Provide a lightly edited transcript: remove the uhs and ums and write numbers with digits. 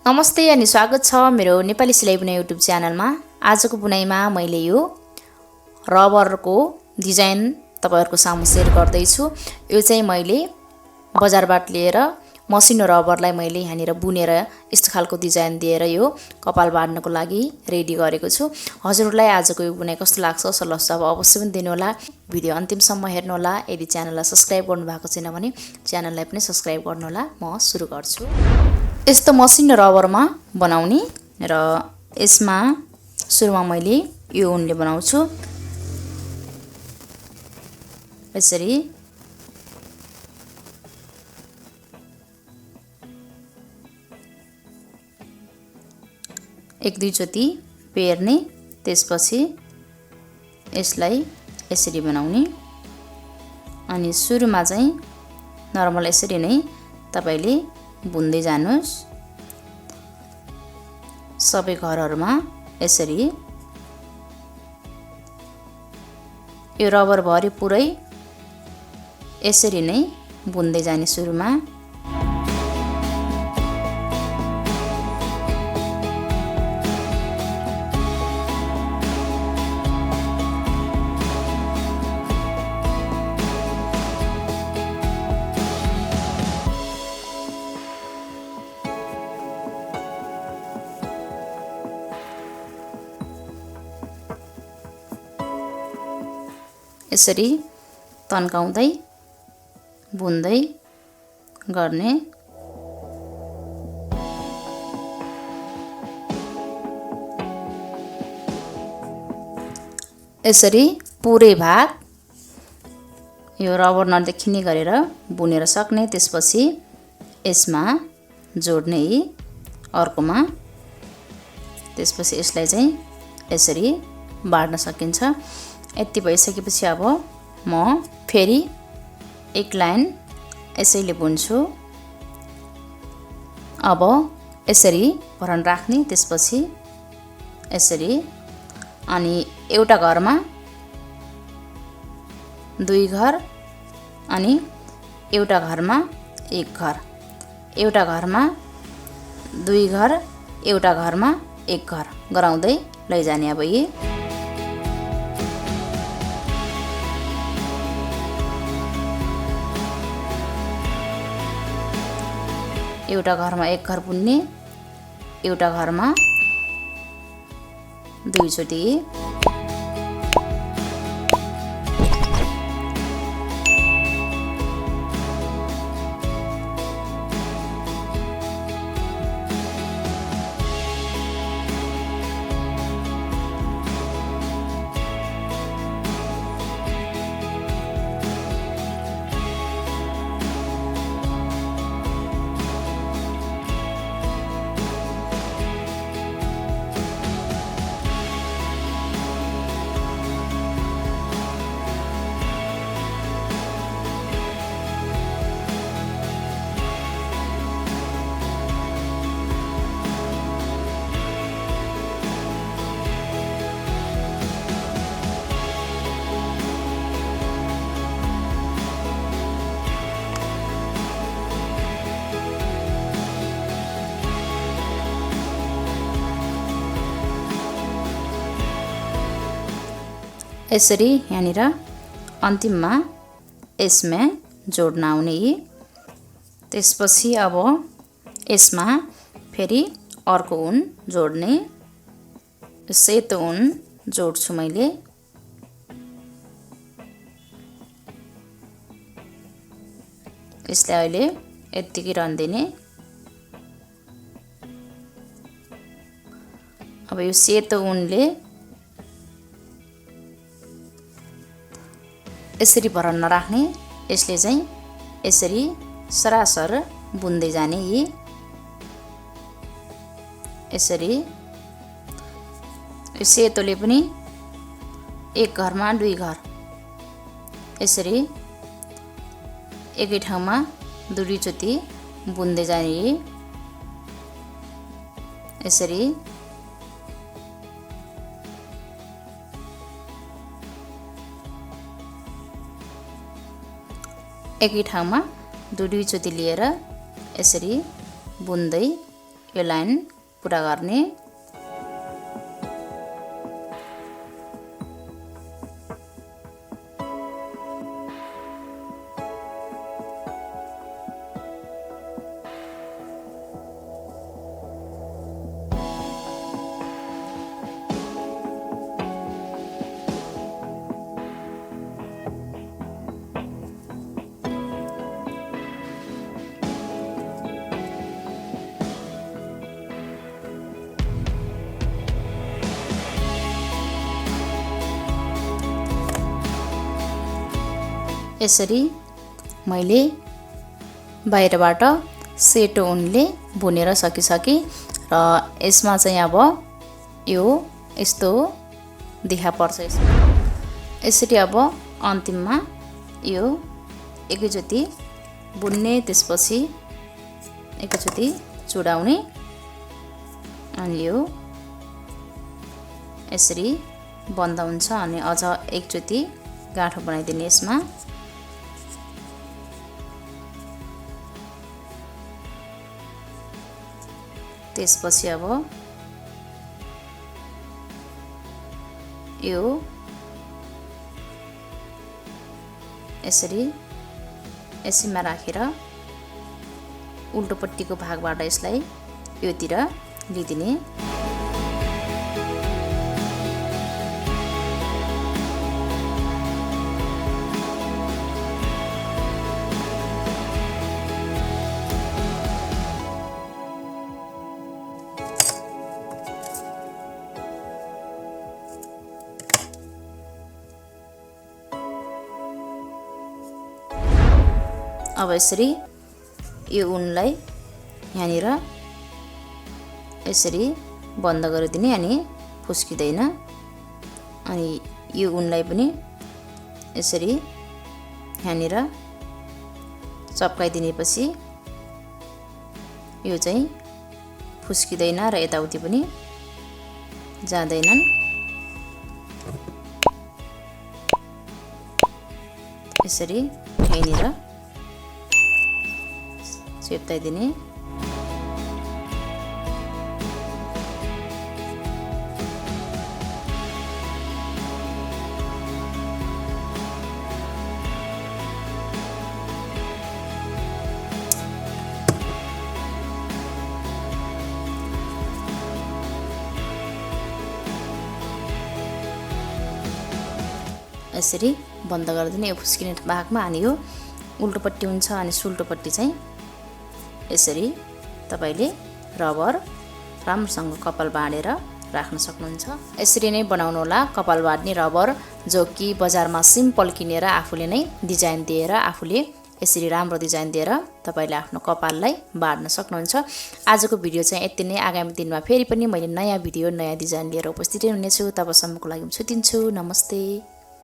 नमस्ते अनि स्वागत छ मेरो नेपाली सिलाइ बुनाइ युट्युब च्यानलमा। आजको बुनाइमा मैले यो रबरको डिजाइन तपाईहरुको सामु शेयर गर्दै छु। यो चाहिँ मैले बजारबाट लिएर मसिनो रबरलाई मैले यहाँनिर बुनेर यस्तो खालको डिजाइन दिएर यो कपाल बाड्नको लागि रेडी गरेको छु। हजुरहरुलाई आजको यो बुनाइ कस्तो लाग्छ सल्लाह सुझाव अवश्य पनि दिनु होला। भिडियो अन्तिमसम्म हेर्नु होला। यदि च्यानललाई सब्स्क्राइब गर्नु भएको छैन भने च्यानललाई पनि सब्स्क्राइब गर्नु होला। म सुरु गर्छु। यस्तो मसिनो रबरमा बनाउने र यसमा सुरुमा मैले यो उनले बनाउँछु। यसरी एक दुई चोटी पेर्ने, त्यसपछि यसलाई यसरी बनाउने अनि सुरुमा चाहिँ नर्मल यसरी नै तपाईले बुन्दै जानुस्। सबै घरहरुमा यसरी यो रबर भरि पुरै यसरी नै बुन्दै जाने सुरुमा। यसरी तन्काउँदै बुन्दै गर्ने। यसरी पुरै भाग यो रबर नदेखिने गरेर बुनेर सक्ने, त्यसपछि यसमा जोड्ने अर्कोमा, त्यसपछि यसलाई चाहिँ यसरी बाड्न सकिन्छ। यति भइसकेपछि अब म फेरि एक लाइन यसैले बुन्छु। अब यसरी भरन राख्ने, त्यसपछि यसरी अनि एउटा घरमा दुई घर अनि एउटा घरमा एक घर, एउटा घरमा दुई घर, एउटा घरमा एक घर गराउँदै लैजाने। अब यी एउटा घरमा एक घर बुन्ने, एउटा घरमा दुई चोटी, यसरी यहाँनिर अन्तिममा यसमा जोड्न आउने। त्यसपछि अब यसमा फेरि अर्को उन जोड्ने। सेतो उन जोड्छु मैले। यसलाई अहिले यतिकै रहन दिने। अब यो सेतो उनले यसरी भरन नराख्ने, यसले चाहिँ यसरी सरासर बुन्दै जाने। यसरी यो सेतोले पनि एक घरमा दुई घर, यसरी एकै ठाउँमा दुई चोटी बुन्दै जाने। यसरी एकै ठाउँमा दुई चोटी लिएर यसरी बुन्दै यो लाइन पुरा गर्ने। यसरी मैले बाहिरबाट सेतो ऊनले बुनेर सकिसके र यसमा चाहिँ अब यो यस्तो देखा पर्छ। यसरी अब अन्तिममा यो एकैचोटी बुन्ने, त्यसपछि एकैचोटी चुडाउने अनि यो यसरी बन्द हुन्छ अनि अझ एकचोटी गाँठो बनाइदिने यसमा। त्यसपछि अब यो यसरी यसैमा राखेर उल्टोपट्टिको भागबाट यसलाई योतिर लिदिने। अब यसरी यो ऊनलाई यहाँनिर यसरी बन्द गरिदिने अनि फुस्किदैन। अनि यो ऊनलाई पनि यसरी यहाँनिर चप्काइदिनेपछि यो चाहिँ फुस्किदैन र यताउति पनि जाँदैनन्। यसरी यहाँनिर चेप्टाइदिने। यसरी बन्द गरिदिने यो फुस्किने भागमा। अनि यो उल्टोपट्टि हुन्छ अनि सुल्टोपट्टि चाहिँ यसरी तपाईले रबर राम्रोसँग कपाल बाँडेर राख्न सक्नुहुन्छ। यसरी नै बनाउनु होला कपाल बाँड्ने रबर, जो कि बजारमा सिम्पल किनेर आफूले नै डिजाइन दिएर आफूले यसरी राम्रो डिजाइन दिएर तपाईले आफ्नो कपाललाई बाँड्न सक्नुहुन्छ। आजको भिडियो चाहिँ यति नै। आगामी दिनमा फेरि पनि मैले नयाँ भिडियो नयाँ डिजाइन लिएर उपस्थित हुनेछु। तबसम्मको लागि छुटिन्छु। नमस्ते।